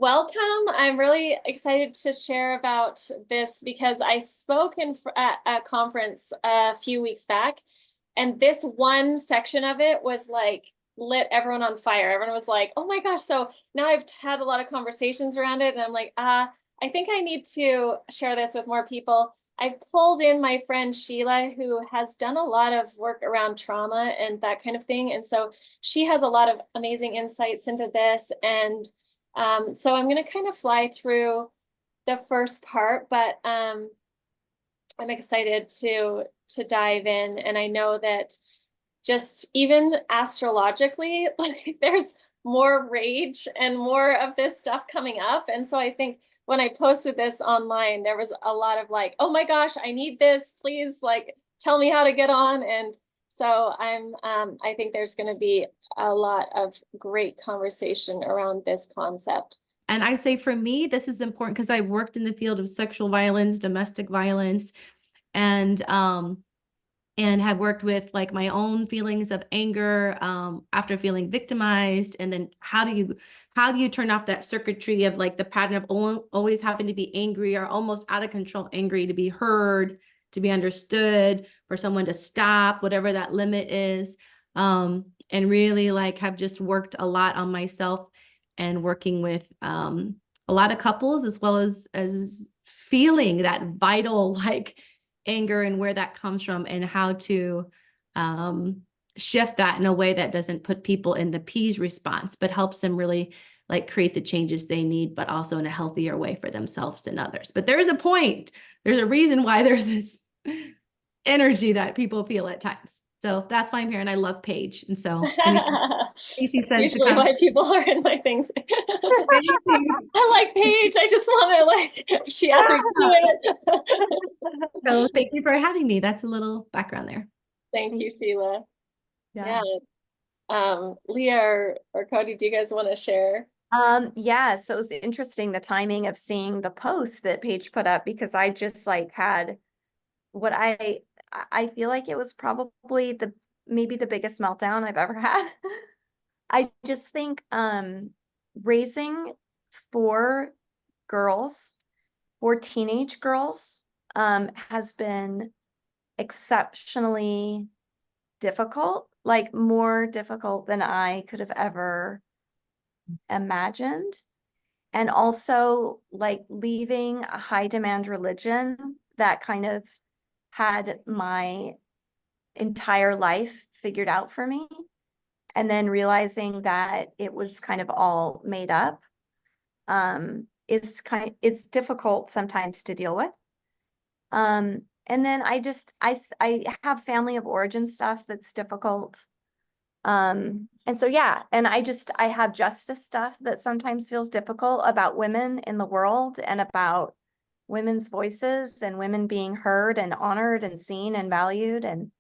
welcome. I'm really excited to share about this because I spoke at a conference a few weeks back, and this one section of it was like lit everyone on fire. Everyone was like, "Oh my gosh!" So now I've had a lot of conversations around it, and I'm like, I think I need to share this with more people. I've pulled in my friend Sheila, who has done a lot of work around trauma and that kind of thing, and so she has a lot of amazing insights into this. And so I'm going to kind of fly through the first part, but I'm excited to dive in. And I know that just even astrologically, like there's more rage and more of this stuff coming up. And so I think when I posted this online, there was a lot of like, oh my gosh, I need this, please, like tell me how to get on. And so I think there's going to be a lot of great conversation around this concept. And I say for me, this is important because I worked in the field of sexual violence, domestic violence, and have worked with like my own feelings of anger after feeling victimized. And then how do you turn off that circuitry of like the pattern of always having to be angry or almost out of control angry to be heard, to be understood, for someone to stop, whatever that limit is. And really like have just worked a lot on myself and working with a lot of couples as well as feeling that vital like anger and where that comes from and how to shift that in a way that doesn't put people in the P's response, but helps them really like create the changes they need, but also in a healthier way for themselves and others. But there's a point. There's a reason why there's this energy that people feel at times. So that's why I'm here, and I love Paige. And so she said usually why people are in my things. I like Paige. I just want to like, she asked me to do it. So thank you for having me. That's a little background there. Thank you, Sheila. Yeah. Leah or Cody, do you guys want to share? Yeah, so it was interesting the timing of seeing the post that Paige put up, because I just like had what I feel like it was probably maybe the biggest meltdown I've ever had. I just think raising four girls, four teenage girls, has been exceptionally difficult, like more difficult than I could have ever imagined. And also like leaving a high demand religion that kind of had my entire life figured out for me, and then realizing that it was kind of all made up, it's difficult sometimes to deal with. And then I have family of origin stuff that's difficult. And so, yeah, and I have justice stuff that sometimes feels difficult about women in the world and about women's voices and women being heard and honored and seen and valued. And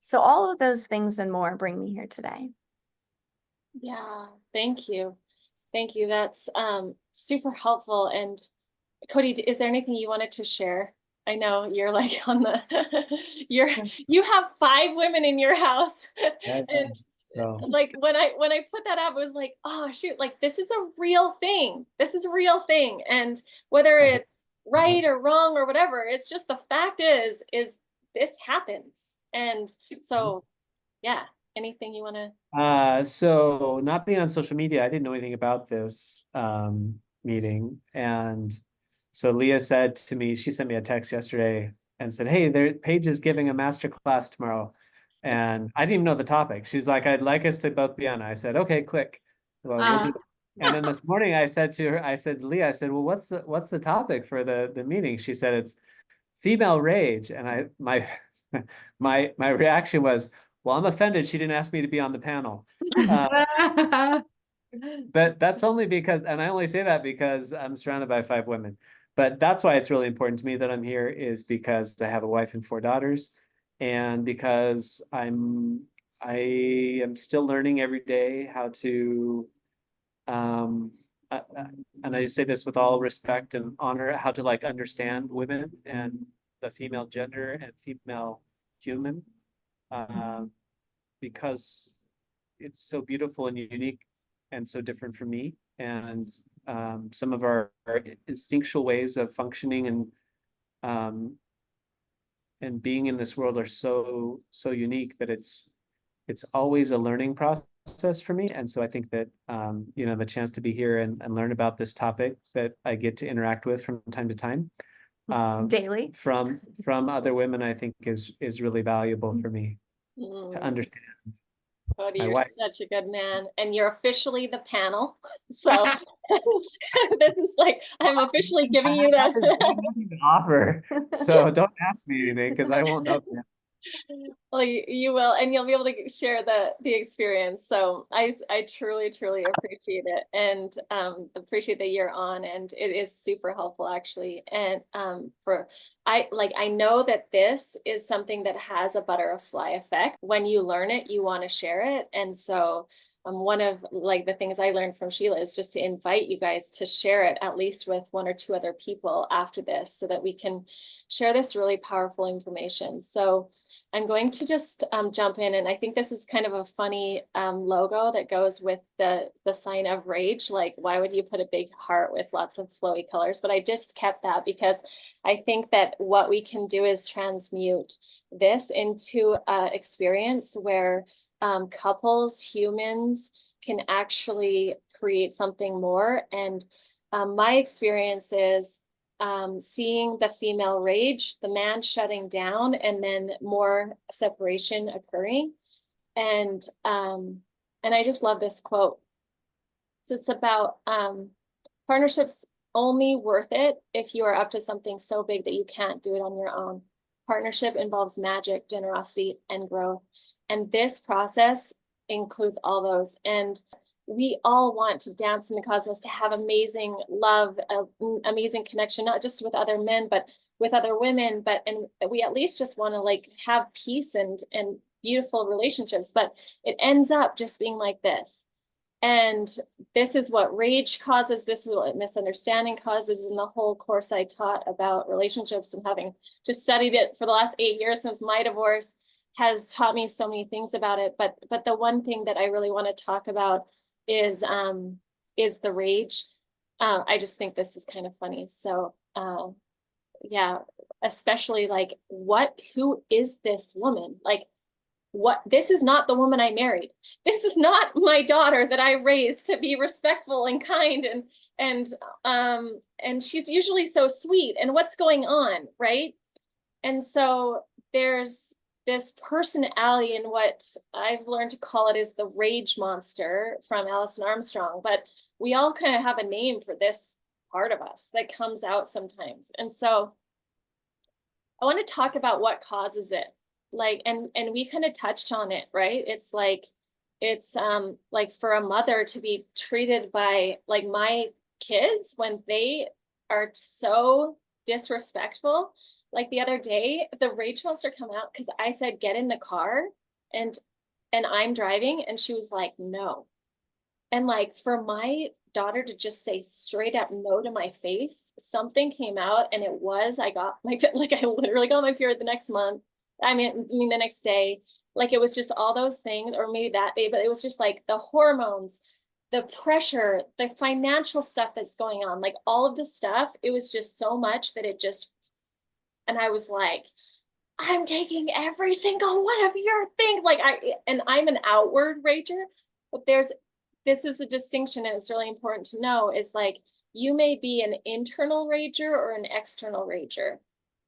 so all of those things and more bring me here today. Yeah, thank you. Thank you. That's super helpful. And Cody, is there anything you wanted to share? I know you're like on the you have 5 women in your house. And so like when I put that up, it was like, oh shoot, like this is a real thing. This is a real thing. And whether it's right or wrong or whatever, it's just the fact is this happens. And so yeah, anything you want to so not being on social media, I didn't know anything about this meeting. And so Leah said to me, she sent me a text yesterday and said, hey, Paige is giving a master class tomorrow. And I didn't even know the topic. She's like, I'd like us to both be on. I said, okay, click. Well, we'll do it. And then this morning I said to her, I said, Leah, I said, well, what's the topic for the meeting? She said, it's female rage. And my reaction was, well, I'm offended she didn't ask me to be on the panel. But that's only because, and I only say that because I'm surrounded by 5 women. But that's why it's really important to me that I'm here, is because I have a wife and 4 daughters, and because I am still learning every day how to, and I say this with all respect and honor, how to like understand women and the female gender and female human, because it's so beautiful and unique and so different from me. And some of our instinctual ways of functioning and being in this world are so unique that it's always a learning process for me. And so I think that you know, the chance to be here and learn about this topic that I get to interact with from time to time Daily. from other women, I think is really valuable for me to understand. Cody, My you're wife. such a good man, and you're officially the panel. So this is like, I'm officially giving you I have that. nothing to offer, so don't ask me anything because I won't know. Well, you will, and you'll be able to share the experience. So I truly appreciate it, and appreciate that you're on, and it is super helpful actually. And I know that this is something that has a butterfly effect. When you learn it, you want to share it, and so one of like the things I learned from Sheila is just to invite you guys to share it at least with 1 or 2 other people after this, so that we can share this really powerful information. So I'm going to just jump in, and I think this is kind of a funny logo that goes with the sign of rage. Like, why would you put a big heart with lots of flowy colors? But I just kept that because I think that what we can do is transmute this into an experience where couples, humans can actually create something more. And my experience is seeing the female rage, the man shutting down, and then more separation occurring. And I just love this quote. So it's about partnerships only worth it if you are up to something so big that you can't do it on your own. Partnership involves magic, generosity, and growth. And this process includes all those. And we all want to dance in the cosmos, to have amazing love, amazing connection, not just with other men, but with other women. And we at least just want to like have peace and beautiful relationships, but it ends up just being like this. And this is what rage causes. This is what misunderstanding causes. In the whole course I taught about relationships, and having just studied it for the last 8 years since my divorce has taught me so many things about it. But the one thing that I really want to talk about is the rage. I just think this is kind of funny. So yeah, especially like, who is this woman? Like, this is not the woman I married. This is not my daughter that I raised to be respectful and kind, and she's usually so sweet, and what's going on, right? And so there's this personality, and what I've learned to call it is the rage monster from Alison Armstrong, but we all kind of have a name for this part of us that comes out sometimes. And so I want to talk about what causes it. Like, and we kind of touched on it, right? It's like for a mother to be treated by like my kids when they are so disrespectful. Like the other day, the rage monster come out because I said, get in the car, and I'm driving, and she was like, no. And like, for my daughter to just say straight up no to my face, something came out, and I got my, like, I literally got my period the next month. I mean the next day. Like, it was just all those things, or maybe that day, but it was just like the hormones, the pressure, the financial stuff that's going on, like all of the stuff. It was just so much that it just, and I was like, I'm taking every single one of your things. Like, I'm an outward rager, but this is a distinction, and it's really important to know, is like, you may be an internal rager or an external rager.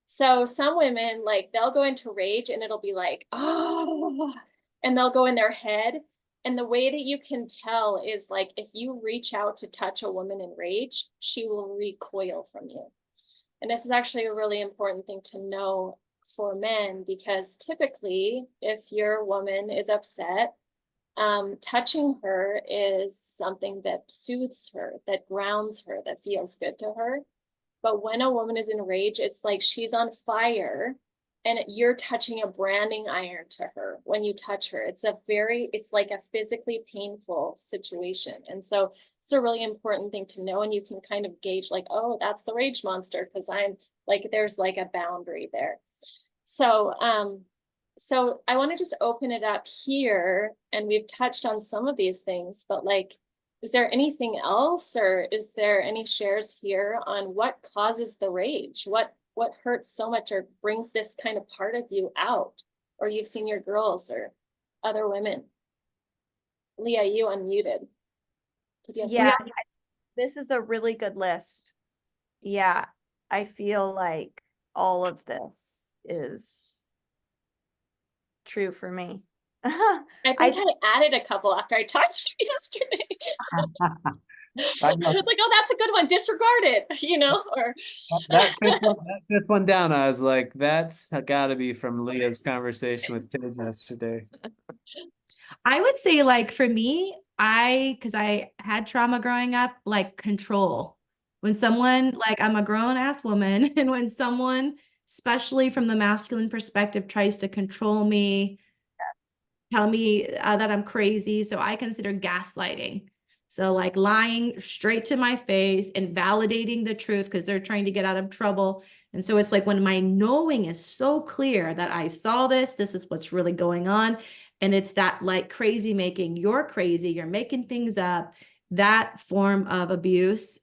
So some women, like, they'll go into rage and it'll be like, oh, and they'll go in their head. And the way that you can tell is like, if you reach out to touch a woman in rage, she will recoil from you. And this is actually a really important thing to know for men, because typically if your woman is upset, touching her is something that soothes her, that grounds her, that feels good to her. But when a woman is in rage, it's like she's on fire, and you're touching a branding iron to her. When you touch her, it's like a physically painful situation. And so it's a really important thing to know. And you can kind of gauge like, oh, that's the rage monster, because I'm like, there's like a boundary there. So I want to just open it up here, and we've touched on some of these things, but like, Is there anything else, or is there any shares here on what causes the rage? What hurts so much or brings this kind of part of you out? Or you've seen your girls or other women? Leah, you unmuted. Did you have Yeah, something? this is a really good list. Yeah, I feel like all of this is true for me. I think I added a couple after I talked to you yesterday. I was like, oh, that's a good one. Disregard it, you know, or that fifth one down, I was like, that's gotta be from Leah's conversation with Paige yesterday. I would say, like, for me, because I had trauma growing up, like control. When someone, like, I'm a grown ass woman, and when someone, especially from the masculine perspective, tries to control me, yes. tell me that I'm crazy. So I consider gaslighting. So, like, lying straight to my face and validating the truth because they're trying to get out of trouble. And so it's like when my knowing is so clear that I saw this is what's really going on. And it's that, like, crazy making, you're crazy, you're making things up. That form of abuse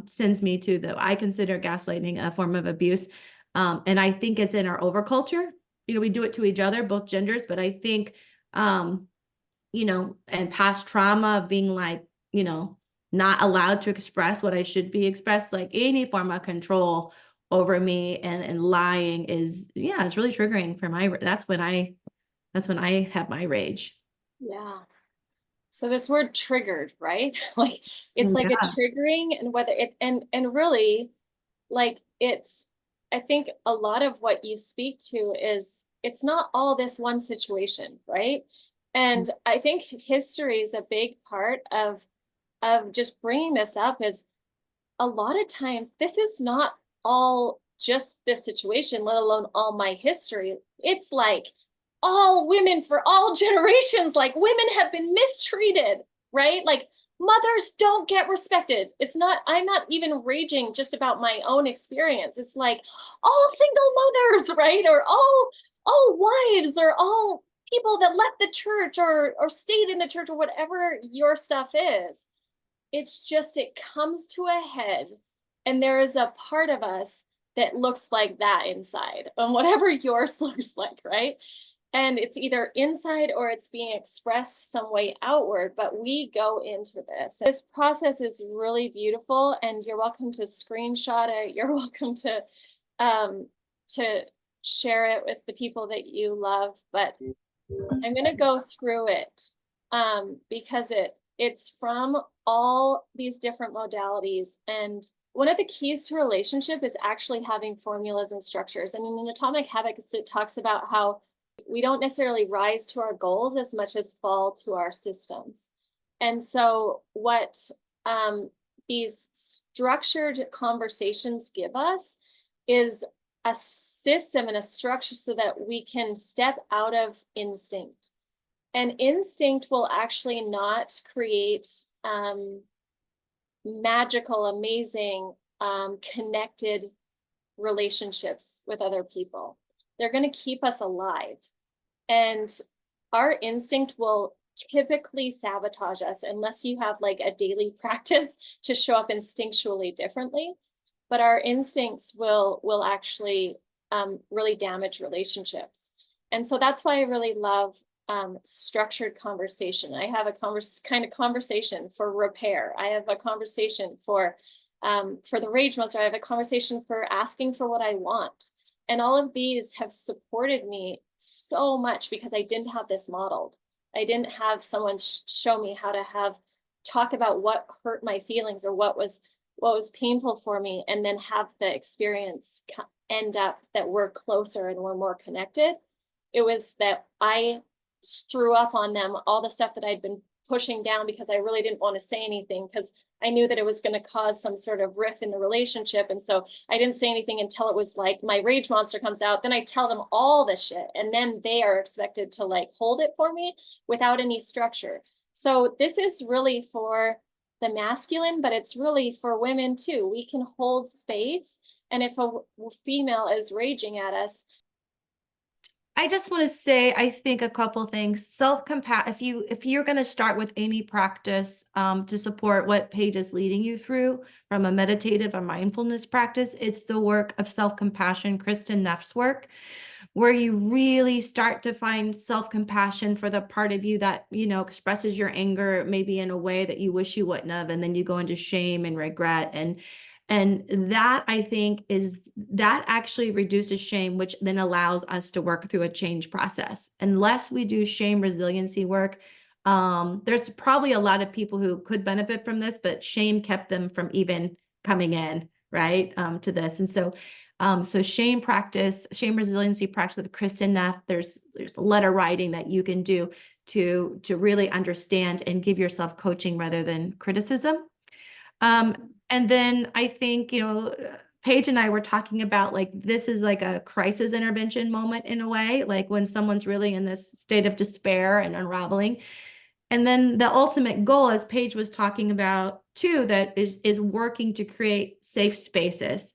sends me to I consider gaslighting a form of abuse. And I think it's in our overculture. You know, we do it to each other, both genders, but I think, you know, and past trauma of being, like, you know, not allowed to express what I should be expressed, like any form of control over me and lying is, yeah, it's really triggering for that's when I have my rage. yeah. So this word triggered, right? Like it's like a Yeah. triggering, and whether it and really like it's, I think a lot of what you speak to is it's not all this one situation, right? And I think history is a big part of just bringing this up. Is a lot of times this is not all just this situation, let alone all my history. It's like all women for all generations, like women have been mistreated, right? Like mothers don't get respected. It's not, I'm not even raging just about my own experience. It's like all single mothers, right? Or all wives, or all people that left the church or stayed in the church, or whatever your stuff is. It's just, it comes to a head, and there is a part of us that looks like that inside, and whatever yours looks like, right? And it's either inside or it's being expressed some way outward, but we go into this. This process is really beautiful, and you're welcome to screenshot it. You're welcome to share it with the people that you love, but I'm going to go through it because it's from all these different modalities. And one of the keys to relationship is actually having formulas and structures. I mean, in Atomic Habits, it talks about how we don't necessarily rise to our goals as much as fall to our systems. And so what these structured conversations give us is a system and a structure so that we can step out of instinct. And instinct will actually not create magical, amazing, connected relationships with other people. They're going to keep us alive. And our instinct will typically sabotage us unless you have like a daily practice to show up instinctually differently. But our instincts will actually really damage relationships. And so that's why I really love structured conversation. I have a kind of conversation for repair. I have a conversation for the rage monster. I have a conversation for asking for what I want. And all of these have supported me so much because I didn't have this modeled. I didn't have someone show me how to talk about what hurt my feelings or what was painful for me, and then have the experience end up that we're closer and we're more connected. It was that I threw up on them all the stuff that I'd been pushing down because I really didn't want to say anything because I knew that it was going to cause some sort of rift in the relationship. And so I didn't say anything until it was like my rage monster comes out. Then I tell them all the shit, and then they are expected to like hold it for me without any structure. So this is really for the masculine, but it's really for women too. We can hold space. And if a female is raging at us, I just want to say, I think a couple things. Self-compassion, if you're going to start with any practice to support what Paige is leading you through from a meditative or mindfulness practice, it's the work of self-compassion, Kristen Neff's work, where you really start to find self-compassion for the part of you that, expresses your anger maybe in a way that you wish you wouldn't have, and then you go into shame and regret. And that, I think, that actually reduces shame, which then allows us to work through a change process. Unless we do shame resiliency work, there's probably a lot of people who could benefit from this, but shame kept them from even coming in, right, to this. And so shame resiliency practice with Kristen Neff, there's letter writing that you can do to really understand and give yourself coaching rather than criticism. And then I think, Paige and I were talking about, like, this is like a crisis intervention moment in a way, like when someone's really in this state of despair and unraveling. And then the ultimate goal, as Paige was talking about too, that is working to create safe spaces.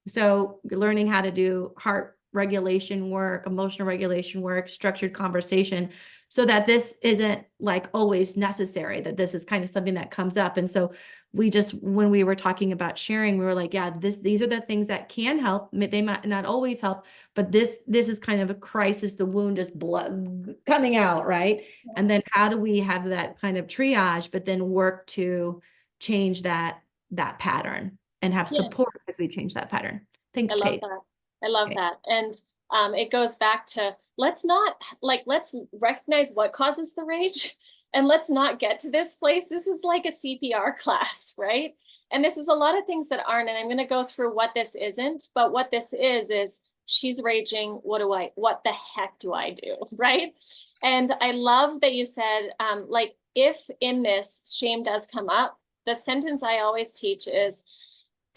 So learning how to do heart regulation work, emotional regulation work, structured conversation, so that this isn't like always necessary, that this is kind of something that comes up. And so when we were talking about sharing, we were like, yeah, these are the things that can help. They might not always help, but this is kind of a crisis. The wound is blood coming out, right? And then how do we have that kind of triage, but then work to change that pattern and have support as we change that pattern. Thanks, I love Paige. that. I love Okay. that. And it goes back to let's recognize what causes the rage, and let's not get to this place. This is like a CPR class, right? And this is a lot of things that aren't, and I'm going to go through what this isn't, but what this is she's raging. What the heck do I do? Right? And I love that you said, like, if in this shame does come up, the sentence I always teach is,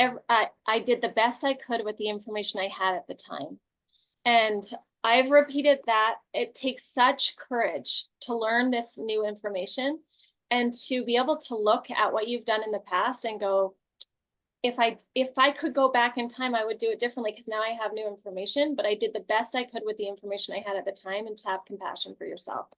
I did the best I could with the information I had at the time. And I've repeated that. It takes such courage to learn this new information and to be able to look at what you've done in the past and go, if I could go back in time, I would do it differently, because now I have new information, but I did the best I could with the information I had at the time, and to have compassion for yourself.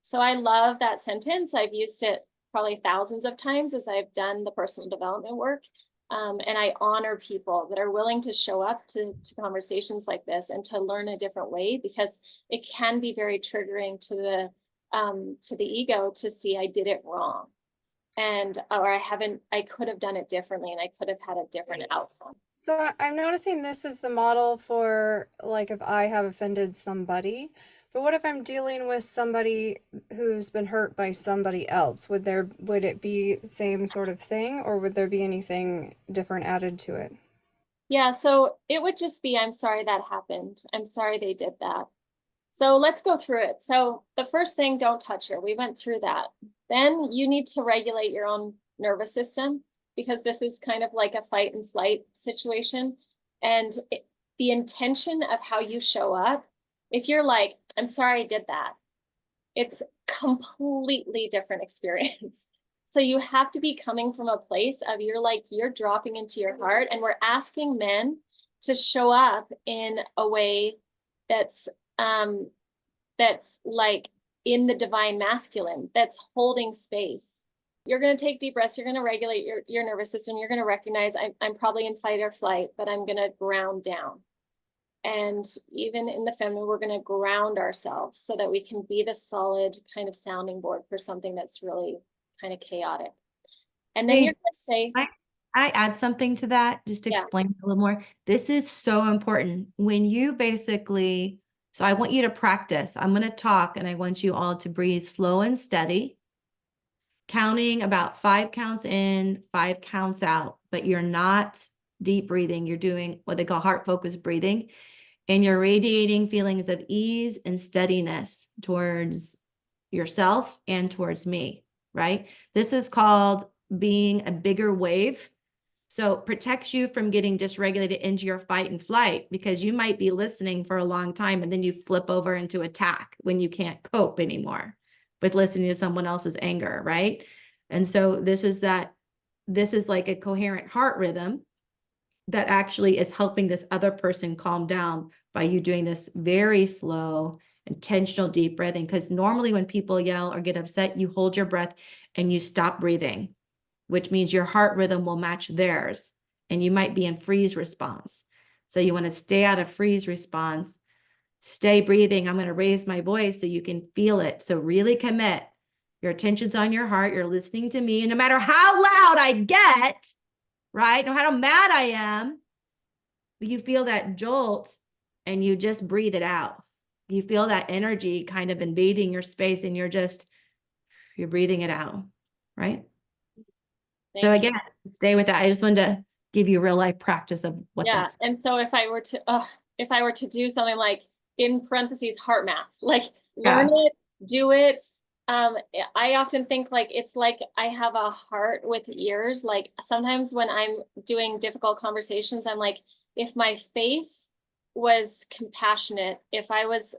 So I love that sentence. I've used it probably thousands of times as I've done the personal development work. And I honor people that are willing to show up to conversations like this and to learn a different way, because it can be very triggering to the ego to see I did it wrong, or I could have done it differently, and I could have had a different outcome. So I'm noticing this is the model for, like, if I have offended somebody. But what if I'm dealing with somebody who's been hurt by somebody else? Would it be the same sort of thing, or would there be anything different added to it? Yeah, so it would just be, I'm sorry that happened. I'm sorry they did that. So let's go through it. So the first thing, don't touch her. We went through that. Then you need to regulate your own nervous system, because this is kind of like a fight and flight situation. And the intention of how you show up, if you're like, I'm sorry I did that, it's completely different experience. So you have to be coming from a place of you're dropping into your heart, and we're asking men to show up in a way that's like in the divine masculine, that's holding space. You're going to take deep breaths. You're going to regulate your nervous system. You're going to recognize I'm probably in fight or flight, but I'm going to ground down. And even in the feminine, we're going to ground ourselves so that we can be the solid kind of sounding board for something that's really kind of chaotic. And then Paige, you're going to say, I add something to that, just to explain a little more. This is so important. When you basically, so I want you to practice. I'm going to talk, and I want you all to breathe slow and steady, counting about 5 counts in, 5 counts out, but you're not deep breathing. You're doing what they call heart focused breathing, and you're radiating feelings of ease and steadiness towards yourself and towards me, right? This is called being a bigger wave. So it protects you from getting dysregulated into your fight and flight, because you might be listening for a long time and then you flip over into attack when you can't cope anymore with listening to someone else's anger, right? And so this is like a coherent heart rhythm. that actually is helping this other person calm down by you doing this very slow, intentional deep breathing. Because normally when people yell or get upset, you hold your breath and you stop breathing, which means your heart rhythm will match theirs. And you might be in freeze response. So you want to stay out of freeze response, stay breathing. I'm going to raise my voice so you can feel it. So really commit. Your attention's on your heart. You're listening to me. And no matter how loud I get, right? No matter how mad I am, you feel that jolt and you just breathe it out. You feel that energy kind of invading your space and you're breathing it out, right? So Thank you. again, stay with that. I just wanted to give you real life practice of what Yeah, that's. and so if I were to do something like in parentheses heart math, like learn it, do it. I often think like it's like I have a heart with ears. Like sometimes when I'm doing difficult conversations, I'm like, if my face was compassionate, if I was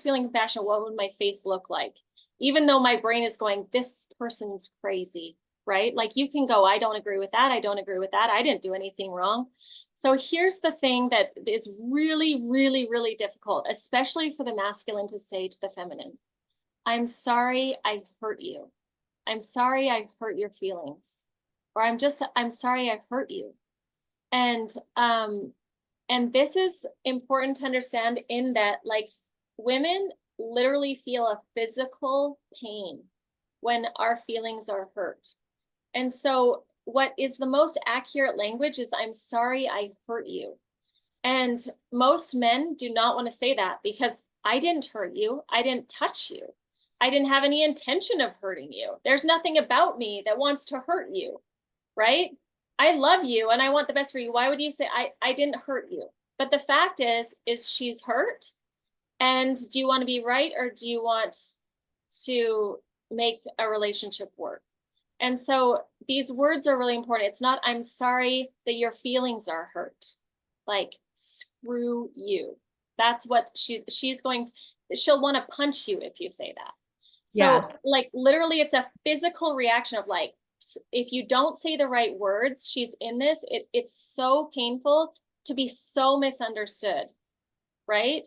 feeling compassionate, what would my face look like? Even though my brain is going, this person's crazy, right? Like you can go, I don't agree with that. I don't agree with that. I didn't do anything wrong. So here's the thing that is really, really, really difficult, especially for the masculine to say to the feminine. I'm sorry I hurt you. I'm sorry I hurt your feelings. Or I'm sorry I hurt you. And this is important to understand in that like women literally feel a physical pain when our feelings are hurt. And so what is the most accurate language is I'm sorry I hurt you. And most men do not want to say that because I didn't hurt you. I didn't touch you. I didn't have any intention of hurting you. There's nothing about me that wants to hurt you, right? I love you and I want the best for you. Why would you say I didn't hurt you? But the fact is she's hurt. And do you want to be right or do you want to make a relationship work? And so these words are really important. It's not, I'm sorry that your feelings are hurt. Like, screw you. That's what she's going to, she'll want to punch you if you say that. So Yeah. like literally it's a physical reaction of like, if you don't say the right words, she's in this, it's so painful to be so misunderstood, right?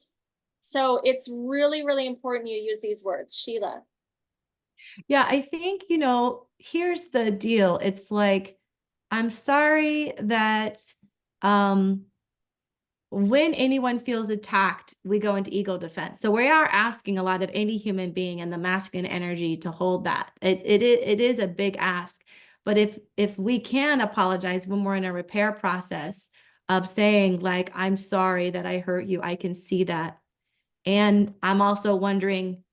So it's really, really important you use these words. Sheila. Yeah, I think, here's the deal. It's like, I'm sorry that when anyone feels attacked, we go into ego defense. So we are asking a lot of any human being and the masculine energy to hold that. It is a big ask. But if we can apologize when we're in a repair process of saying like, I'm sorry that I hurt you, I can see that. And I'm also wondering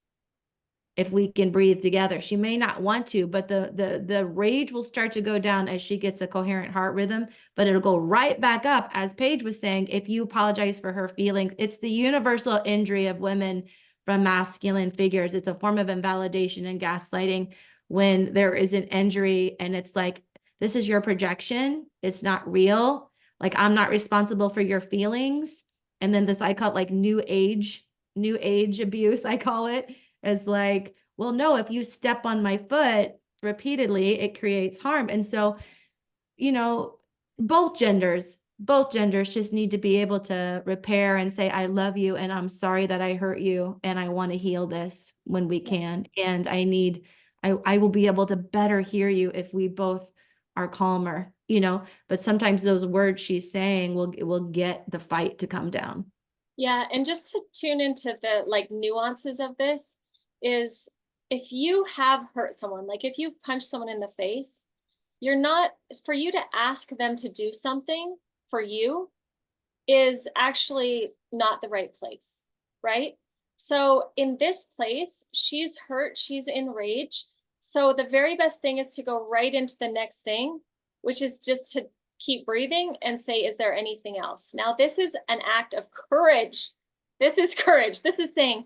if we can breathe together. She may not want to, but the rage will start to go down as she gets a coherent heart rhythm, but it'll go right back up, as Paige was saying, if you apologize for her feelings. It's the universal injury of women from masculine figures. It's a form of invalidation and gaslighting when there is an injury and it's like, this is your projection. It's not real. Like, I'm not responsible for your feelings. And then this, I call it like new age abuse, I call it. As like, well, no, if you step on my foot repeatedly, it creates harm. And so, both genders just need to be able to repair and say, I love you and I'm sorry that I hurt you and I want to heal this when we can. And I will be able to better hear you if we both are calmer, but sometimes those words she's saying will get the fight to come down. Yeah, and just to tune into the like nuances of this is if you have hurt someone, like if you punch someone in the face, for you to ask them to do something for you is actually not the right place, right? So in this place, she's hurt, she's enraged. So the very best thing is to go right into the next thing, which is just to keep breathing and say, is there anything else? Now, this is an act of courage. This is courage. This is saying,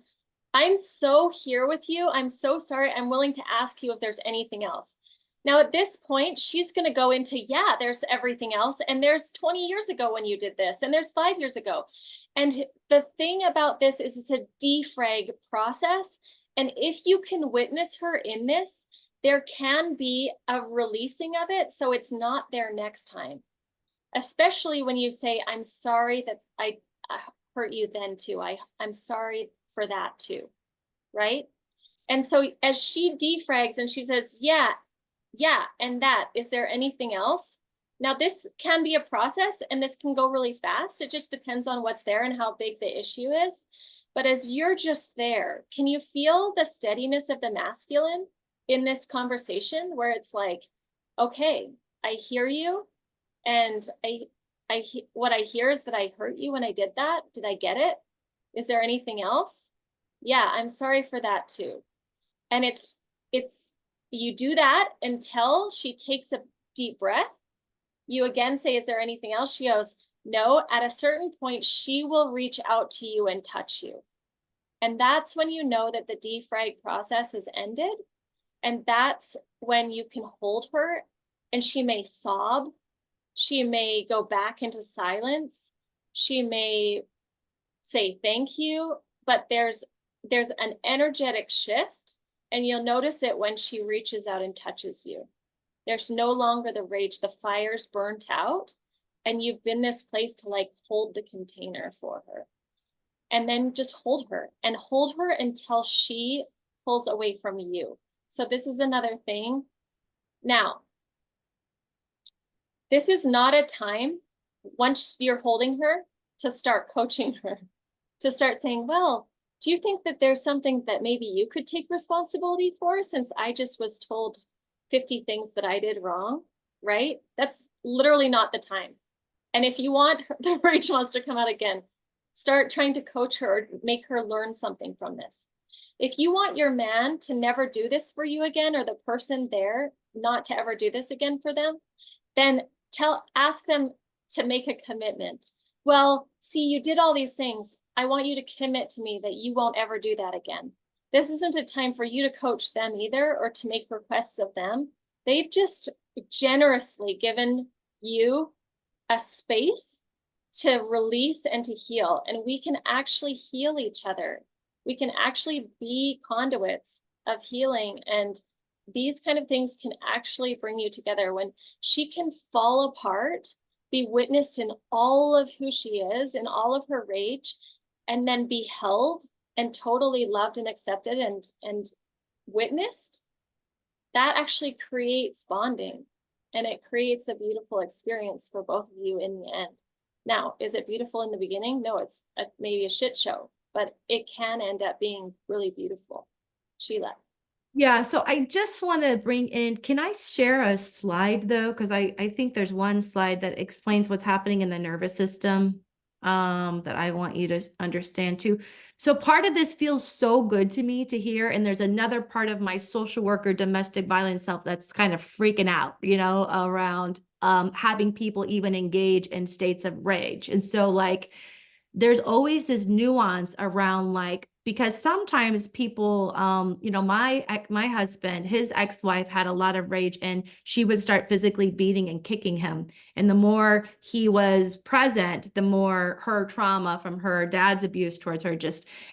I'm so here with you. I'm so sorry. I'm willing to ask you if there's anything else. Now, at this point, she's going to go into, yeah, there's everything else. And there's 20 years ago when you did this, and there's 5 years ago. And the thing about this is it's a defrag process. And if you can witness her in this, there can be a releasing of it. So it's not there next time. especially when you say, I'm sorry that I hurt you then too. I'm sorry for that too, right? And so as she defrags and she says, yeah, and that, is there anything else? Now this can be a process and this can go really fast. It just depends on what's there and how big the issue is. But as you're just there, can you feel the steadiness of the masculine in this conversation where it's like, okay, I hear you. And what I hear is that I hurt you when I did that. Did I get it? Is there anything else? Yeah, I'm sorry for that too. And it's, you do that until she takes a deep breath. You again say, is there anything else? She goes, no. At a certain point, she will reach out to you and touch you. And that's when you know that the defrag process has ended. And that's when you can hold her and she may sob. She may go back into silence. She may say thank you, but there's an energetic shift, and you'll notice it when she reaches out and touches you. There's no longer the rage, the fire's burnt out, and you've been this place to like hold the container for her. And then just hold her until she pulls away from you. So this is another thing. Now, this is not a time, once you're holding her, to start coaching her, to start saying, well, do you think that there's something that maybe you could take responsibility for, since I just was told 50 things that I did wrong, right? That's literally not the time. And if you want the rage monster to come out again, start trying to coach her or make her learn something from this. If you want your man to never do this for you again, or the person there not to ever do this again for them, then ask them to make a commitment. Well, see, you did all these things. I want you to commit to me that you won't ever do that again. This isn't a time for you to coach them either, or to make requests of them. They've just generously given you a space to release and to heal. And we can actually heal each other. We can actually be conduits of healing. And these kind of things can actually bring you together. When she can fall apart, be witnessed in all of who she is, in all of her rage, and then be held and totally loved and accepted and witnessed, that actually creates bonding, and it creates a beautiful experience for both of you in the end. Now, is it beautiful in the beginning? No, it's maybe a shit show, but it can end up being really beautiful. Sheila. Yeah, so I just want to bring in, can I share a slide though? Because I think there's one slide that explains what's happening in the nervous system that I want you to understand too. So part of this feels so good to me to hear. And there's another part of my social worker, domestic violence self that's kind of freaking out, you know, around having people even engage in states of rage. And so like, there's always this nuance around like, because sometimes people, you know, my husband, his ex-wife had a lot of rage and she would start physically beating and kicking him. And the more he was present, the more her trauma from her dad's abuse towards her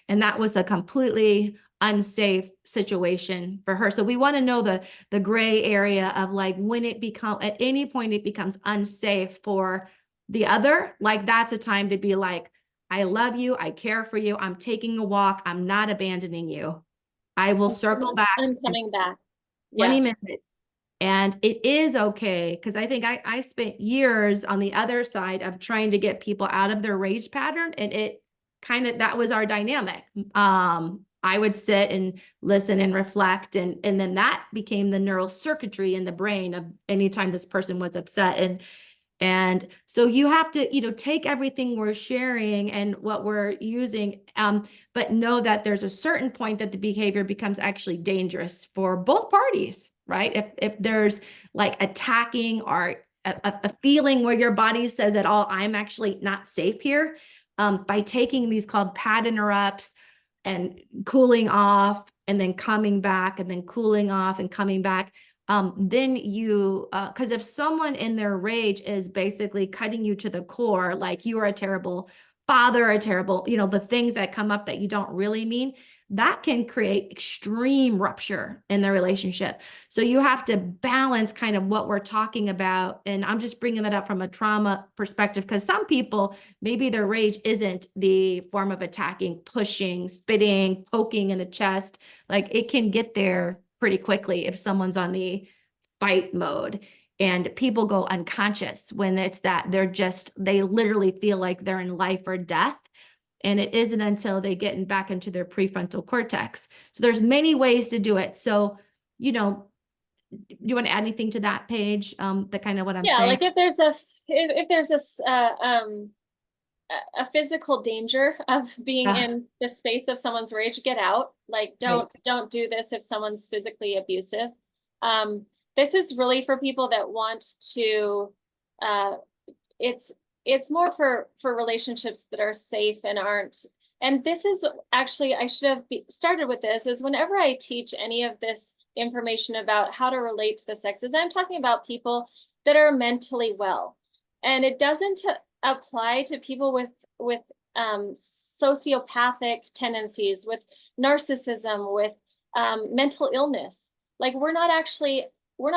and that was a completely unsafe situation for her. So we want to know the gray area of like when at any point it becomes unsafe for the other, like that's a time to be like, I love you. I care for you. I'm taking a walk. I'm not abandoning you. I will circle back. I'm coming back. 20 minutes. And it is okay. Because I think I spent years on the other side of trying to get people out of their rage pattern. And it kind of, that was our dynamic. I would sit and listen and reflect. And then that became the neural circuitry in the brain of anytime this person was upset. And so you have to, you know, take everything we're sharing and what we're using, but know that there's a certain point that the behavior becomes actually dangerous for both parties, right? If there's like attacking or a feeling where your body says at all, I'm actually not safe here, by taking these called pad interrupts and cooling off and then coming back and then cooling off and coming back. Then you, because if someone in their rage is basically cutting you to the core, like you are a terrible father, a terrible, you know, the things that come up that you don't really mean, that can create extreme rupture in the relationship. So you have to balance kind of what we're talking about. And I'm just bringing that up from a trauma perspective, because some people, maybe their rage isn't the form of attacking, pushing, spitting, poking in the chest. Like it can get there pretty quickly if someone's on the fight mode. And people go unconscious when it's that they literally feel like they're in life or death. And it isn't until they get back into their prefrontal cortex. So there's many ways to do it. So, do you want to add anything to that, Paige? The kind of what I'm Yeah, saying? like if there's a physical danger of being in the space of someone's rage, get out. Like don't do this if someone's physically abusive. This is really for people that want to, it's more for relationships that are safe and aren't. And this is actually, I should have started with this, is whenever I teach any of this information about how to relate to the sexes, I'm talking about people that are mentally well. And it doesn't apply to people with sociopathic tendencies, with narcissism, with mental illness. Like we're not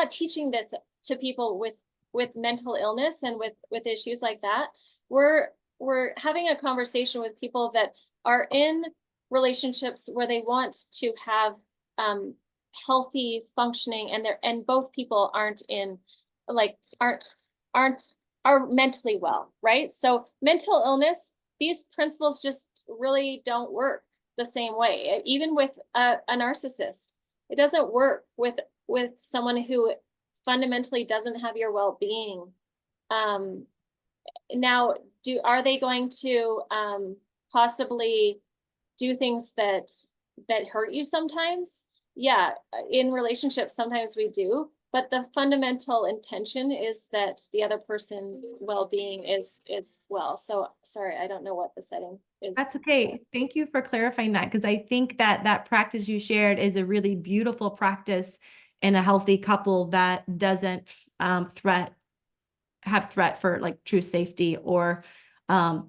teaching this to people with mental illness and with issues like that. We're having a conversation with people that are in relationships where they want to have healthy functioning, and both people are mentally well, right? So mental illness, these principles just really don't work the same way. Even with a narcissist, it doesn't work with someone who fundamentally doesn't have your well-being. Now, are they going to possibly do things that hurt you sometimes? Yeah, in relationships, sometimes we do, but the fundamental intention is that the other person's well-being is well. So sorry, I don't know what the setting is. That's okay. Thank you for clarifying that, because I think that practice you shared is a really beautiful practice in a healthy couple that doesn't have threat for like true safety or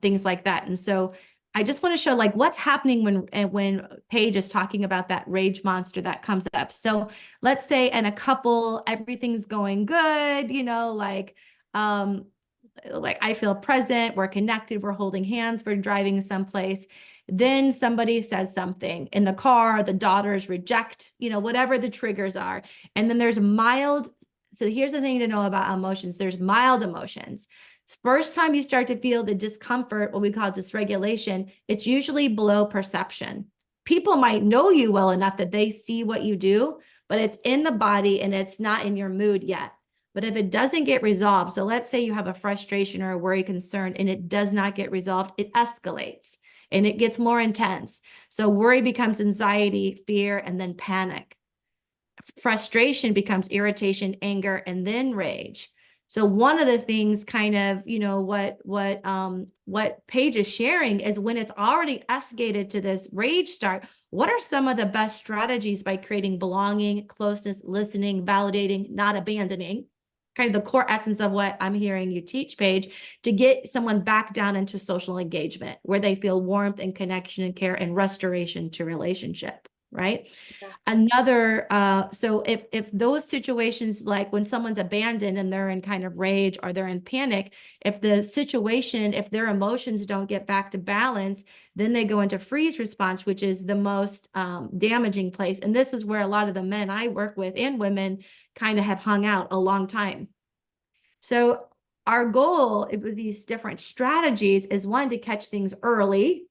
things like that. And so I just want to show like what's happening when Paige is talking about that rage monster that comes up. So let's say in a couple, everything's going good, like I feel present, we're connected, we're holding hands, we're driving someplace. Then somebody says something in the car, the daughters reject, whatever the triggers are. And then there's mild. So here's the thing to know about emotions. There's mild emotions. First time you start to feel the discomfort, what we call dysregulation, it's usually below perception. People might know you well enough that they see what you do, but it's in the body and it's not in your mood yet. But if it doesn't get resolved, so let's say you have a frustration or a worry, concern, and it does not get resolved, it escalates and it gets more intense. So worry becomes anxiety, fear, and then panic. Frustration becomes irritation, anger, and then rage. So one of the things kind of, what Paige is sharing is when it's already escalated to this rage start, what are some of the best strategies by creating belonging, closeness, listening, validating, not abandoning, kind of the core essence of what I'm hearing you teach, Paige, to get someone back down into social engagement where they feel warmth and connection and care and restoration to relationship. Right. Yeah. Another, so if those situations, like when someone's abandoned and they're in kind of rage or they're in panic, if their emotions don't get back to balance, then they go into freeze response, which is the most damaging place. And this is where a lot of the men I work with and women kind of have hung out a long time. So our goal with these different strategies is, one, to catch things early.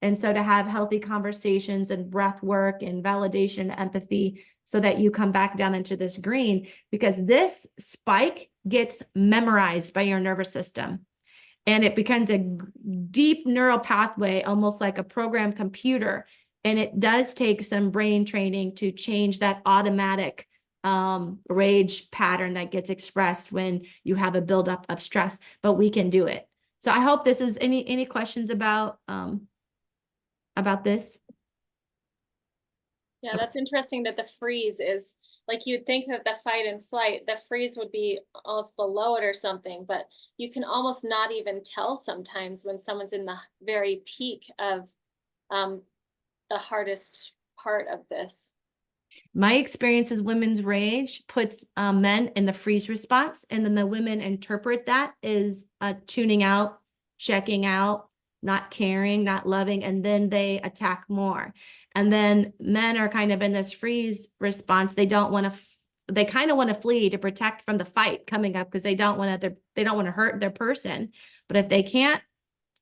And so to have healthy conversations and breath work and validation, empathy, so that you come back down into this green, because this spike gets memorized by your nervous system. And it becomes a deep neural pathway, almost like a programmed computer. And it does take some brain training to change that automatic rage pattern that gets expressed when you have a buildup of stress, but we can do it. So I hope this is any questions about this? Yeah, that's interesting that the freeze is like, you'd think that the fight and flight, the freeze would be almost below it or something, but you can almost not even tell sometimes when someone's in the very peak of the hardest part of this. My experience is women's rage puts men in the freeze response, and then the women interpret that as tuning out, checking out, not caring, not loving, and then they attack more. And then men are kind of in this freeze response. They don't want to, they kind of want to flee to protect from the fight coming up because they don't want to hurt their person. But if they can't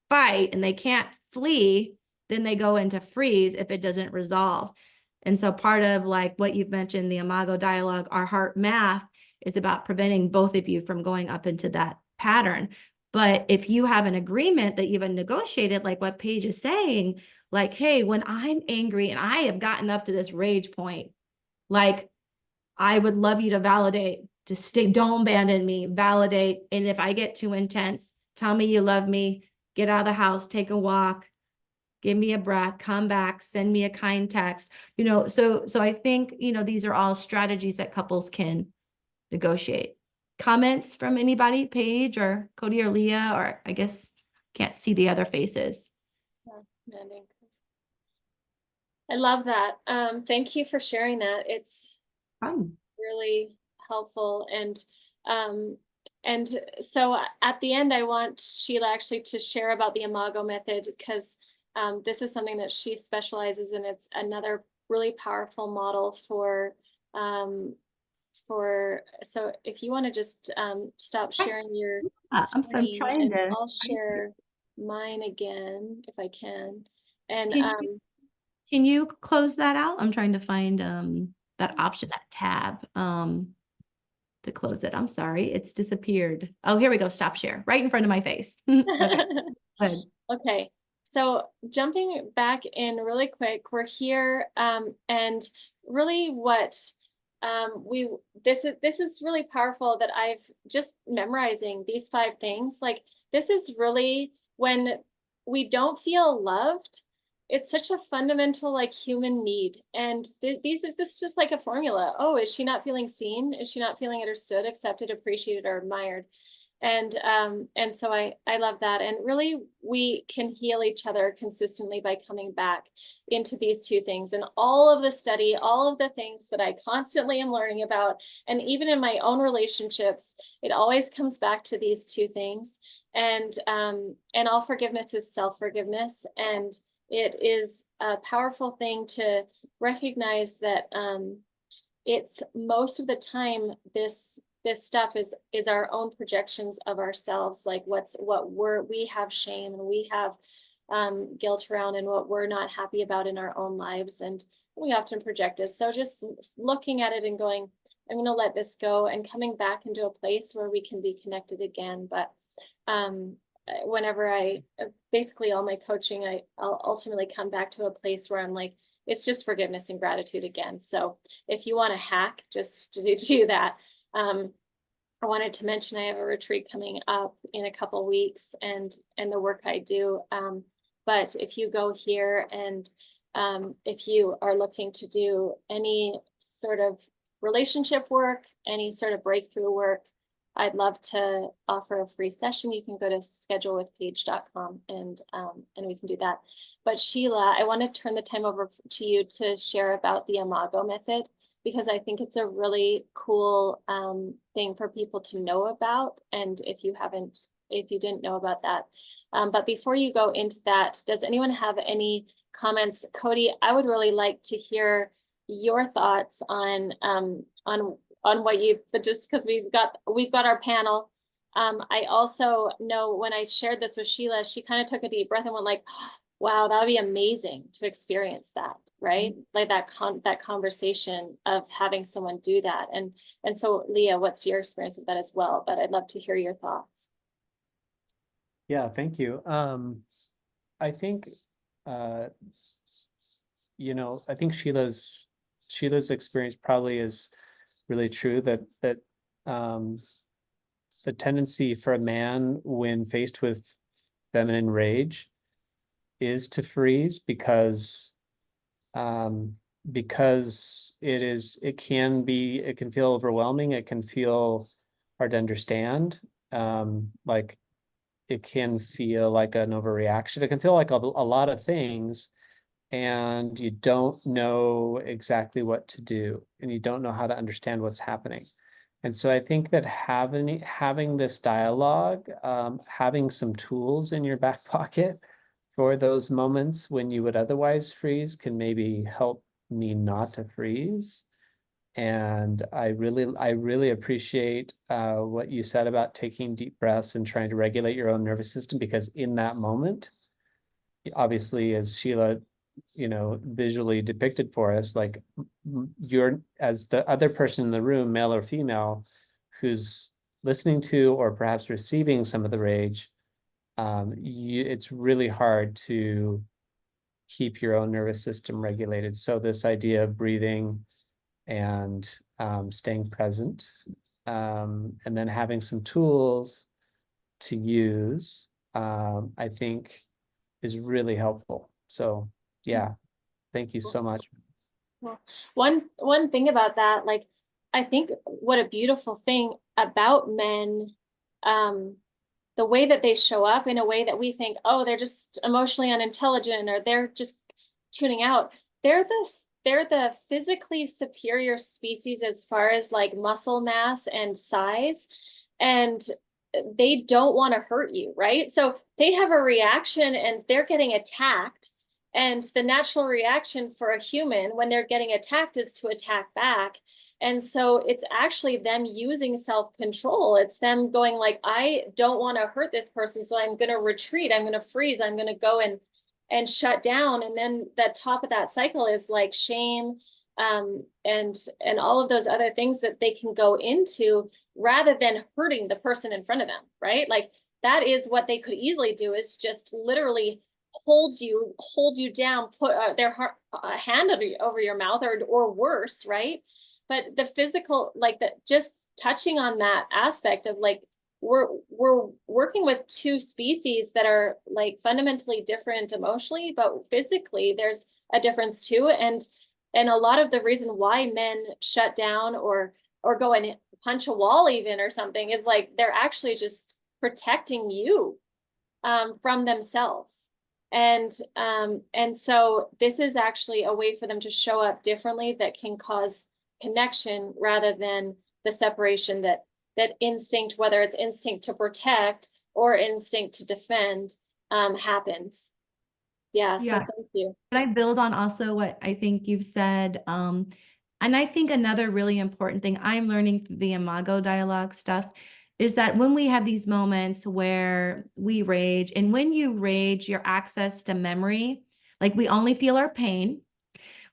fight and they can't flee, then they go into freeze if it doesn't resolve. And so part of like what you've mentioned, the Imago dialogue, our heart math is about preventing both of you from going up into that pattern. But if you have an agreement that you've negotiated, like what Paige is saying, like, hey, when I'm angry and I have gotten up to this rage point, like, I would love you to validate, to stay, don't abandon me, validate. And if I get too intense, tell me you love me, get out of the house, take a walk, give me a breath, come back, send me a kind text, you know. So I think, you know, these are all strategies that couples can negotiate. Comments from anybody, Paige or Cody or Leah, or I guess can't see the other faces. I love that. Thank you for sharing that. It's Fun. really helpful. And so at the end, I want Sheila actually to share about the Imago method, because this is something that she specializes in. It's another really powerful model so if you want to just stop sharing your screen, and I'll share mine again if I can. And can you close that out? I'm trying to find that option, that tab to close it. I'm sorry, it's disappeared. Oh, here we go. Stop share right in front of my face. Okay. Good. Okay. So jumping back in really quick, we're here, and really what this is really powerful that I've just memorizing these 5 things. Like, this is really when we don't feel loved. It's such a fundamental, like, human need. And this is just like a formula. Oh, is she not feeling seen? Is she not feeling understood, accepted, appreciated, or admired? And so I love that. And really, we can heal each other consistently by coming back into these 2 things. And all of the study, all of the things that I constantly am learning about, and even in my own relationships, it always comes back to these 2 things. And all forgiveness is self-forgiveness. And it is a powerful thing to recognize that it's most of the time this stuff is our own projections of ourselves, like we have shame and we have guilt around, and what we're not happy about in our own lives, and we often project it. So just looking at it and going, I'm going to let this go, and coming back into a place where we can be connected again. But whenever basically all my coaching, I'll ultimately come back to a place where I'm like, it's just forgiveness and gratitude again. So if you want to hack, just to do that. I wanted to mention I have a retreat coming up in a couple weeks, and the work I do. But if you go here, and if you are looking to do any sort of relationship work, any sort of breakthrough work, I'd love to offer a free session. You can go to schedulewithpaige.com and we can do that. But Sheila, I want to turn the time over to you to share about the Imago method, because I think it's a really cool thing for people to know about. And if you didn't know about that. But before you go into that, does anyone have any comments? Cody, I would really like to hear your thoughts on what you, but just because we've got our panel. I also know when I shared this with Sheila, she kind of took a deep breath and went like, wow, that would be amazing to experience that, right? Like that conversation of having someone do that. And so Leah, what's your experience with that as well? But I'd love to hear your thoughts. Yeah, thank you. I think, you know, I think Sheila's experience probably is really true, that the tendency for a man when faced with feminine rage is to freeze, because it can feel overwhelming. It can feel hard to understand. Like it can feel like an overreaction. It can feel like a lot of things. and you don't know exactly what to do, and you don't know how to understand what's happening. And so I think that having this dialogue, having some tools in your back pocket for those moments when you would otherwise freeze can maybe help me not to freeze. And I really appreciate what you said about taking deep breaths and trying to regulate your own nervous system, because in that moment, obviously, as Sheila, visually depicted for us, like you're, as the other person in the room, male or female, who's listening to or perhaps receiving some of the rage, it's really hard to keep your own nervous system regulated. So this idea of breathing and staying present, and then having some tools to use, I think is really helpful. So yeah, thank you so much. Well, one thing about that, like, I think what a beautiful thing about men, the way that they show up in a way that we think, oh, they're just emotionally unintelligent, or they're just tuning out. They're the physically superior species as far as like muscle mass and size, and they don't want to hurt you, right? So they have a reaction and they're getting attacked. And the natural reaction for a human when they're getting attacked is to attack back. And so it's actually them using self-control. It's them going like, I don't want to hurt this person, so I'm going to retreat. I'm going to freeze. I'm going to go and shut down. And then the top of that cycle is like shame, and all of those other things that they can go into rather than hurting the person in front of them, right? Like that is what they could easily do, is just literally hold you down, put their hand over your mouth, or worse, right? But the physical, like that, just touching on that aspect of like, we're working with two species that are like fundamentally different emotionally, but physically there's a difference too. And a lot of the reason why men shut down or go and punch a wall even or something is like they're actually just protecting you from themselves. And so this is actually a way for them to show up differently that can cause connection rather than the separation that instinct, whether it's instinct to protect or instinct to defend, happens. Yeah, so thank you. Can I build on also what I think you've said? And I think another really important thing I'm learning through the Imago dialogue stuff is that when we have these moments where we rage, and when you rage, your access to memory, like we only feel our pain.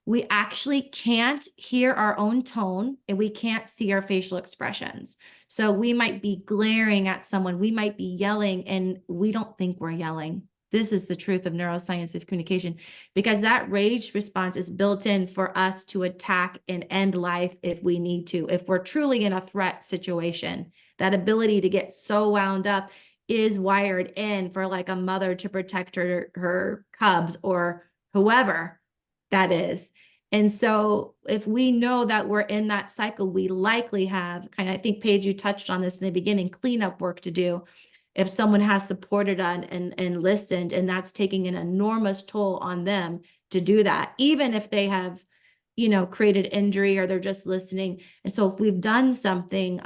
We actually can't hear our own tone, and we can't see our facial expressions. So we might be glaring at someone, we might be yelling, and we don't think we're yelling. This is the truth of neuroscience of communication, because that rage response is built in for us to attack and end life if we need to. If we're truly in a threat situation, that ability to get so wound up is wired in for like a mother to protect her cubs or whoever that is. And so if we know that we're in that cycle, we likely have I think, Paige, you touched on this in the beginning, cleanup work to do. If someone has supported on and listened, and that's taking an enormous toll on them to do that, even if they have, created injury or they're just listening. And so if we've done something,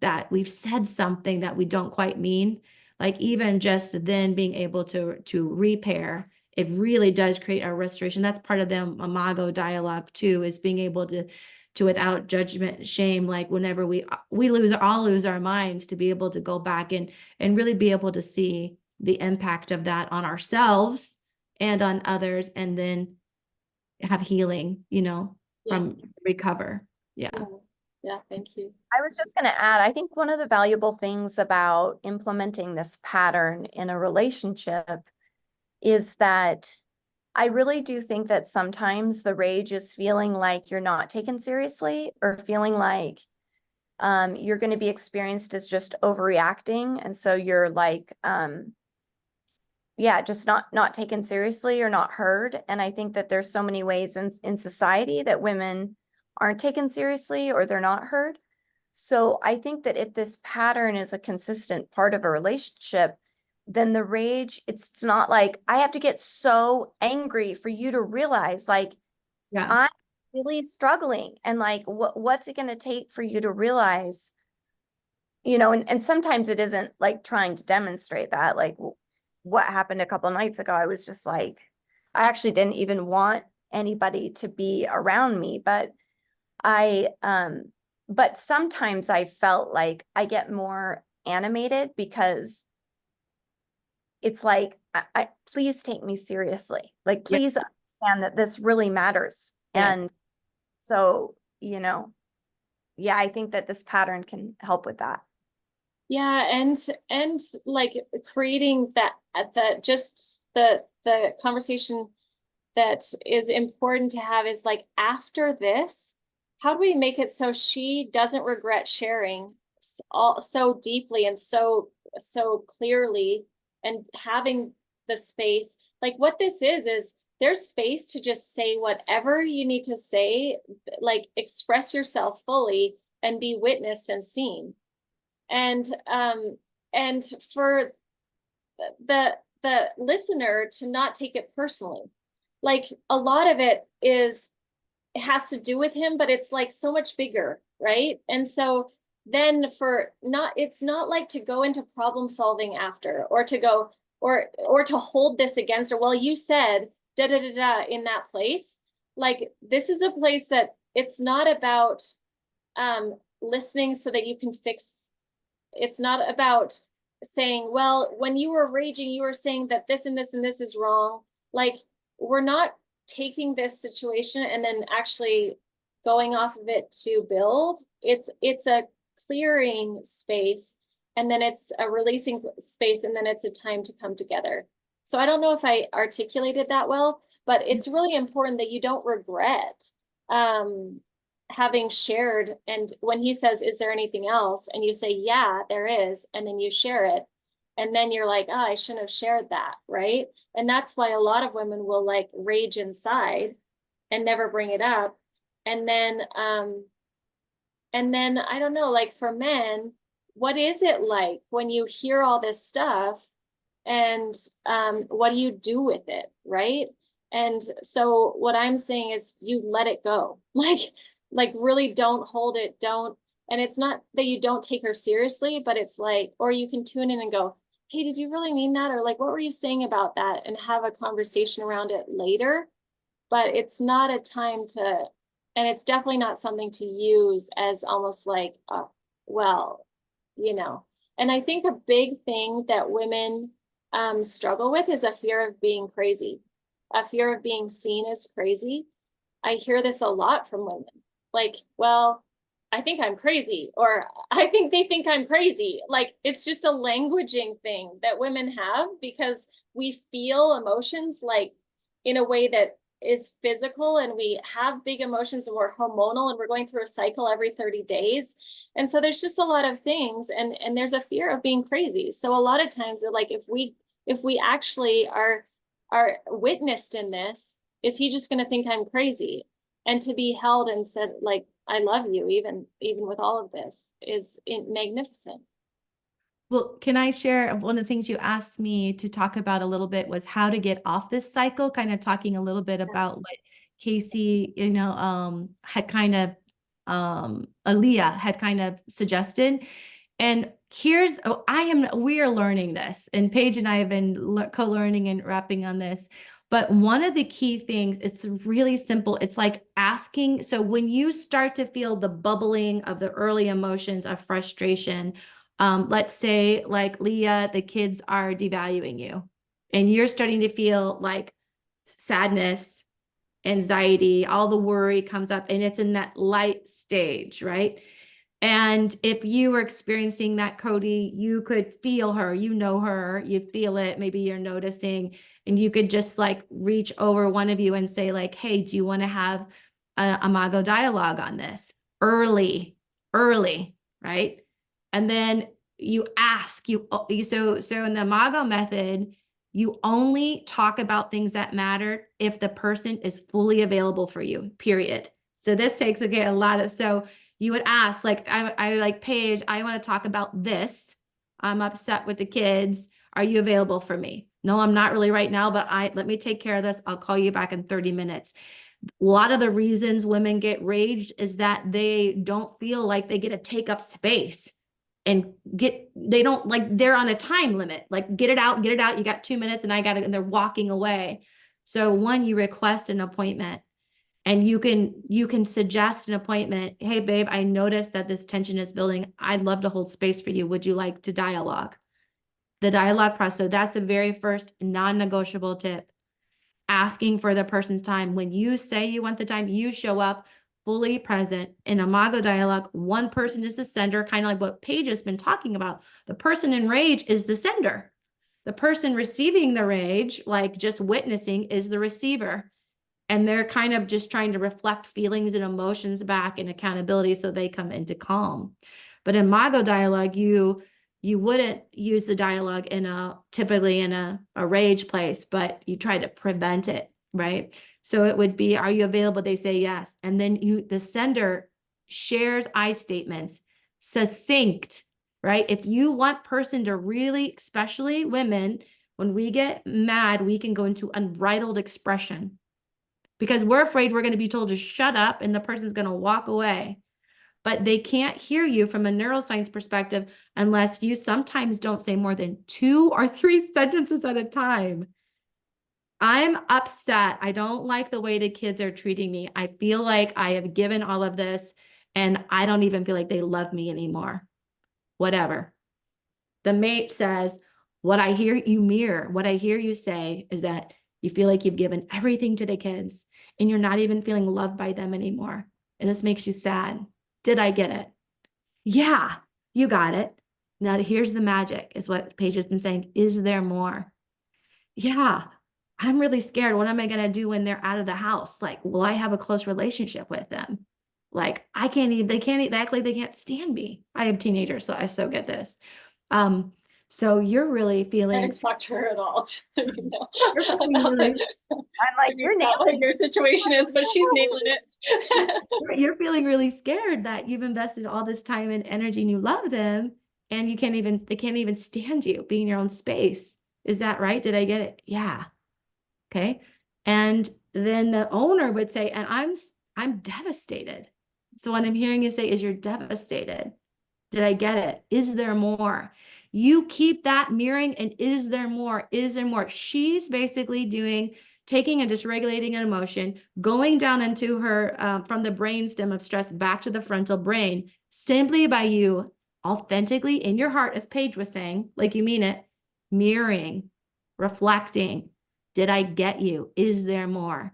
that we've said something that we don't quite mean, like even just then being able to repair, it really does create a restoration. That's part of the Imago dialogue too, is being able to without judgment, shame, like whenever we lose our minds, to be able to go back and really be able to see the impact of that on ourselves and on others, and then have healing, from recover. Yeah. Yeah, thank you. I was just going to add, I think one of the valuable things about implementing this pattern in a relationship is that I really do think that sometimes the rage is feeling like you're not taken seriously, or feeling like you're going to be experienced as just overreacting. And so you're like, just not taken seriously or not heard. And I think that there's so many ways in society that women aren't taken seriously or they're not heard. So I think that if this pattern is a consistent part of a relationship, then the rage, it's not like I have to get so angry for you to realize like Yeah. I'm really struggling, and like what's it going to take for you to realize, you know, and sometimes it isn't like trying to demonstrate that. Like what happened a couple nights ago, I was just like, I actually didn't even want anybody to be around me, but but sometimes I felt like I get more animated because it's like, I please take me seriously. Like, Yeah. please understand that this really matters. Yes. And so, you know, yeah, I think that this pattern can help with that. Yeah, and like creating that just the conversation that is important to have is like, after this, how do we make it so she doesn't regret sharing all so deeply and so clearly, and having the space. Like, what this is there's space to just say whatever you need to say, like express yourself fully and be witnessed and seen. And for the listener to not take it personally. Like, a lot of it has to do with him, but it's like so much bigger, right? And so then it's not like to go into problem solving after, or to go or to hold this against her. Well, you said da da da da in that place. Like, this is a place that it's not about listening so that you can fix. It's not about saying, well, when you were raging, you were saying that this and this and this is wrong. Like, we're not taking this situation and then actually going off of it to build. It's a clearing space, and then it's a releasing space, and then it's a time to come together. So I don't know if I articulated that well, but it's really important that you don't regret having shared. And when he says, is there anything else? And you say, yeah, there is. And then you share it. And then you're like, oh, I shouldn't have shared that. Right. And that's why a lot of women will like rage inside and never bring it up. And then I don't know, like for men, what is it like when you hear all this stuff, and what do you do with it? Right. And so what I'm saying is, you let it go. Like really don't hold it. Don't. And it's not that you don't take her seriously, but it's like, or you can tune in and go, hey, did you really mean that? Or like, what were you saying about that? And have a conversation around it later. But it's not a time to, and it's definitely not something to use as almost like, well, you know. And I think a big thing that women struggle with is a fear of being crazy, a fear of being seen as crazy. I hear this a lot from women. Like, well, I think I'm crazy, or I think they think I'm crazy. Like, it's just a languaging thing that women have, because we feel emotions like in a way that is physical, and we have big emotions, and we're hormonal, and we're going through a cycle every 30 days. And so there's just a lot of things, and there's a fear of being crazy. So a lot of times, like, if we actually are witnessed in this, is he just going to think I'm crazy? And to be held and said, like, I love you, even with all of this, is magnificent. Well, can I share one of the things you asked me to talk about a little bit was how to get off this cycle, kind of talking a little bit about what Casey, had kind of, Aaliyah had kind of suggested. And we are learning this, and Paige and I have been co-learning and wrapping on this. But one of the key things, it's really simple. It's like asking. So when you start to feel the bubbling of the early emotions of frustration, let's say like Leah, the kids are devaluing you, and you're starting to feel like sadness, anxiety, all the worry comes up, and it's in that light stage, right? And if you were experiencing that, Cody, you could feel her, you know her, you feel it, maybe you're noticing, and you could just like reach over one of you and say like, hey, do you want to have a Imago dialogue on this early, right? And then you ask, so in the Imago method, you only talk about things that matter if the person is fully available for you, period. So this takes, again, a lot of, so you would ask, like, I like, Paige, I want to talk about this. I'm upset with the kids. Are you available for me? No, I'm not really right now, but let me take care of this. I'll call you back in 30 minutes. A lot of the reasons women get raged is that they don't feel like they get to take up space and they don't, like, they're on a time limit, like, get it out, you got 2 minutes and and they're walking away. So one, you request an appointment, and you can suggest an appointment. Hey babe, I noticed that this tension is building. I'd love to hold space for you. Would you like to dialogue? The dialogue process. So that's the very first non-negotiable tip. Asking for the person's time. When you say you want the time, you show up fully present. In Imago dialogue, one person is the sender, kind of like what Paige has been talking about. The person in rage is the sender. The person receiving the rage, like just witnessing, is the receiver. And they're kind of just trying to reflect feelings and emotions back and accountability so they come into calm. But in Imago dialogue, you wouldn't use the dialogue typically in a rage place, but you try to prevent it, right? So it would be, are you available? They say yes. And then the sender shares I statements, succinct, right? If you want person to really, especially women, when we get mad, we can go into unbridled expression because we're afraid we're going to be told to shut up and the person's going to walk away. But they can't hear you from a neuroscience perspective unless you sometimes don't say more than 2 or 3 sentences at a time. I'm upset. I don't like the way the kids are treating me. I feel like I have given all of this and I don't even feel like they love me anymore. Whatever. The mate says, what I hear you mirror, what I hear you say is that you feel like you've given everything to the kids and you're not even feeling loved by them anymore. And this makes you sad. Did I get it? Yeah, you got it. Now here's the magic, is what Paige has been saying. Is there more? Yeah, I'm really scared. What am I going to do when they're out of the house? Like, will I have a close relationship with them? Like, they act like they can't stand me. I have teenagers, so I so get this. So you're really I feeling. didn't talk to her at all, just so you know. You're feeling About really- I'm like, you're not what nailing your situation is, but she's nailing it. you're feeling really scared that you've invested all this time and energy and you love them and they can't even stand you being in your own space. Is that right? Did I get it? Yeah. Okay. And then the owner would say, and I'm devastated. So what I'm hearing you say is you're devastated. Did I get it? Is there more? You keep that mirroring and is there more? Is there more? She's basically taking and dysregulating an emotion, going down into her, from the brainstem of stress back to the frontal brain, simply by you authentically in your heart, as Paige was saying, like you mean it, mirroring, reflecting. Did I get you? Is there more?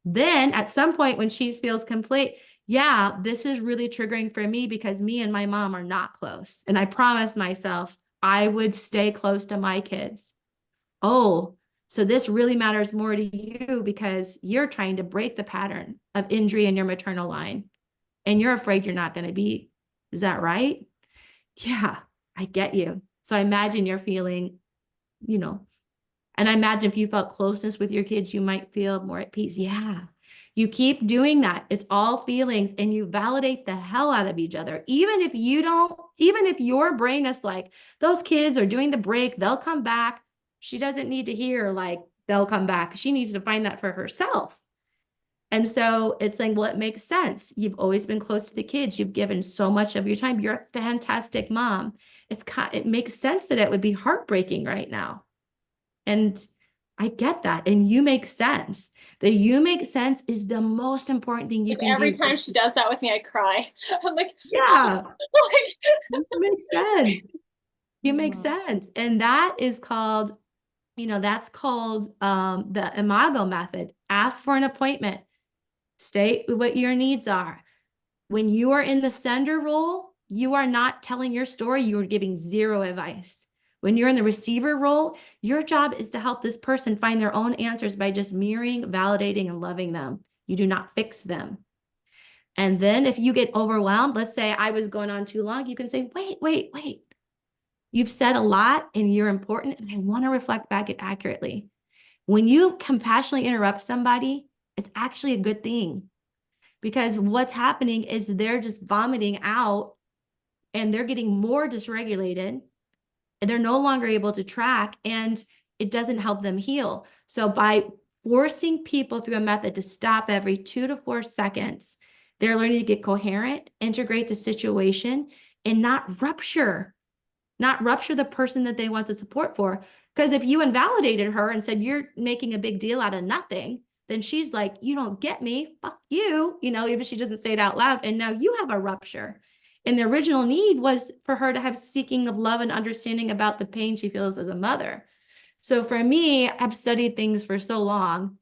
Then at some point when she feels complete, yeah, this is really triggering for me because me and my mom are not close. And I promised myself I would stay close to my kids. Oh, so this really matters more to you because you're trying to break the pattern of injury in your maternal line and you're afraid you're not going to be. Is that right? Yeah, I get you. So I imagine you're feeling, and I imagine if you felt closeness with your kids, you might feel more at peace. Yeah. You keep doing that. It's all feelings and you validate the hell out of each other. Even if your brain is like, those kids are doing the break, they'll come back. She doesn't need to hear like they'll come back. She needs to find that for herself. And so it's saying, well, it makes sense. You've always been close to the kids. You've given so much of your time. You're a fantastic mom. It makes sense that it would be heartbreaking right now. And I get that. And you make sense. The you make sense is the most important thing you can do. Every time she does that with me, I cry. I'm like, yeah, like, it makes sense. You make sense. And that is called, that's called the Imago method. Ask for an appointment. State what your needs are. When you are in the sender role, you are not telling your story. You are giving zero advice. When you're in the receiver role, your job is to help this person find their own answers by just mirroring, validating, and loving them. You do not fix them. And then if you get overwhelmed, let's say I was going on too long, you can say, wait. You've said a lot and you're important and I want to reflect back it accurately. When you compassionately interrupt somebody, it's actually a good thing because what's happening is they're just vomiting out and they're getting more dysregulated. and they're no longer able to track, and it doesn't help them heal. So by forcing people through a method to stop every 2 to 4 seconds, they're learning to get coherent, integrate the situation, and not rupture the person that they want the support for. Because if you invalidated her and said, you're making a big deal out of nothing, then she's like, you don't get me, fuck you, even if she doesn't say it out loud. And now you have a rupture. And the original need was for her to have seeking of love and understanding about the pain she feels as a mother. So for me, I've studied things for so long,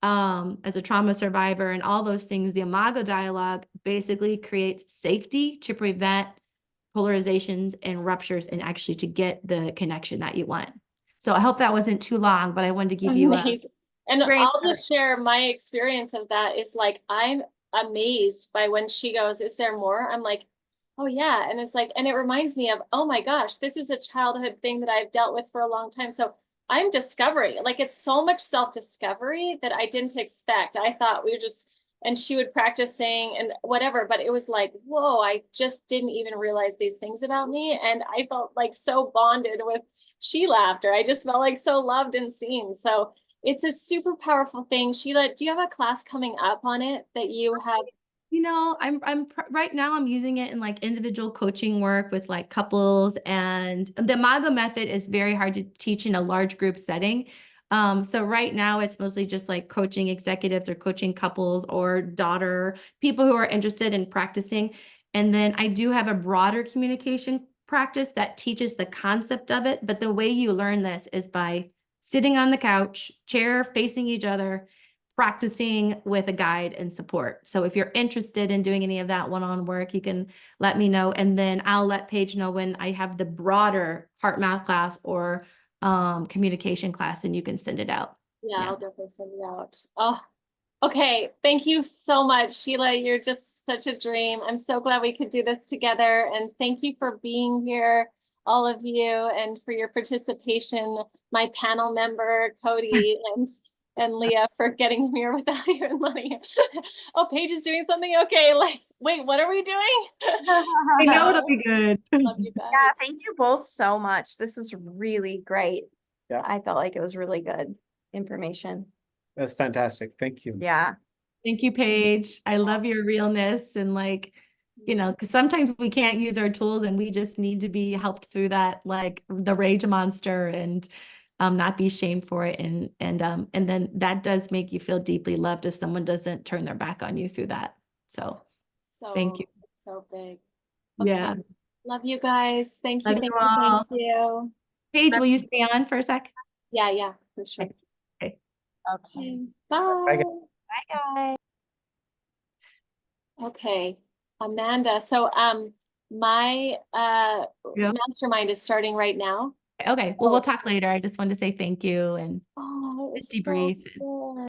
as a trauma survivor and all those things. The Imago dialogue basically creates safety to prevent polarizations and ruptures, and actually to get the connection that you want. So I hope that wasn't too long, but I wanted to give you a Amazing. And I'll just share my experience of that is like, I'm amazed by when she goes, is there more? I'm like, oh yeah. And it's like, and it reminds me of, oh my gosh, this is a childhood thing that I've dealt with for a long time. So I'm discovering, like, it's so much self-discovery that I didn't expect. I thought we were just, and she would practice saying and whatever, but it was like, whoa, I just didn't even realize these things about me. And I felt like so bonded with Sheila after. I just felt like so loved and seen. So it's a super powerful thing. Sheila, do you have a class coming up on it that you have? Right now I'm using it in like individual coaching work with like couples, and the Imago method is very hard to teach in a large group setting. So right now it's mostly just like coaching executives or coaching couples or people who are interested in practicing. And then I do have a broader communication practice that teaches the concept of it. But the way you learn this is by sitting on the couch, chair facing each other, practicing with a guide and support. So if you're interested in doing any of that one-on work, you can let me know. And then I'll let Paige know when I have the broader heart math class or communication class, and you can send it out. Yeah, I'll definitely send it out. Oh, okay. Thank you so much, Sheila. You're just such a dream. I'm so glad we could do this together. And thank you for being here, all of you, and for your participation, my panel member, Cody, and Leah, for getting here without even letting it. Oh, Paige is doing something. Okay, like, wait, what are we doing? I know it'll be good. Love you guys. Yeah, thank you both so much. This was really great. Yeah. I felt like it was really good information. That's fantastic. Thank you. Yeah. Thank you, Paige. I love your realness, and like, because sometimes we can't use our tools and we just need to be helped through that, like the rage monster, and not be shamed for it. And then that does make you feel deeply loved if someone doesn't turn their back on you through that. So thank you. So big. Yeah. Love you guys. Thank you. Love Thank you you. all. Thank you. Paige, will you stay on for a sec? Yeah, for sure. Okay. Okay. Bye. Bye, guys. Okay, Amanda. So my Yeah. mastermind is starting right now. Okay. Well, we'll talk later. I just wanted to say thank you and Oh, just it's so debrief. good.